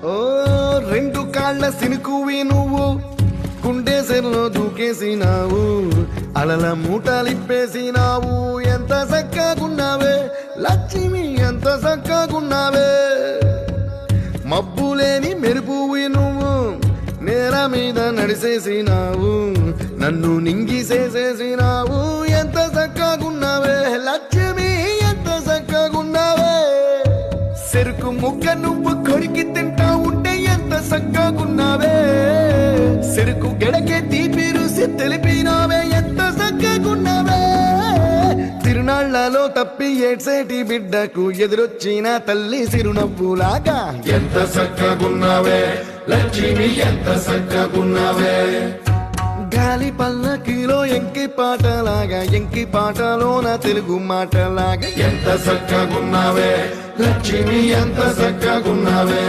ఓ రెండు కాళ్ళ సినుకువి నువ్వు కుండేసెల్లో దూకేసినావు అలల మూటలిప్పేసినావు ఎంత చక్కగున్నావే లక్ష్మి ఎంత చక్కగున్నావే మబ్బులేని మెరుపువి నువ్వు నేల మీద నడిసేసినావు నన్ను నింగిసేసేసినావు ఎంత చక్కగున్నావే లక్ష్మి ఎంత చక్కగున్నావే చెరుకు ముక్క నువ్వు కొరికి తింటా ఉంటే ఎంత చక్కగున్నావే చెరుకు గెడకే తీపి రుసి తెలిపినావే ఎంత చక్కగున్నావే తిరునాళ్లలో తప్పి ఏడ్సేటి బిడ్డకు ఎదురొచ్చిన తల్లి సిరునవ్వులాగా ఎంత చక్కగున్నావే లక్ష్మి ఎంత చక్కగున్నావే గాలి పల్లకిలో ఎంకి పాటలాగా ఎంకి పాటలోన తెలుగు మాటలాగా ఎంత చక్కగున్నావే లక్ష్మి ఎంత చక్కగున్నావే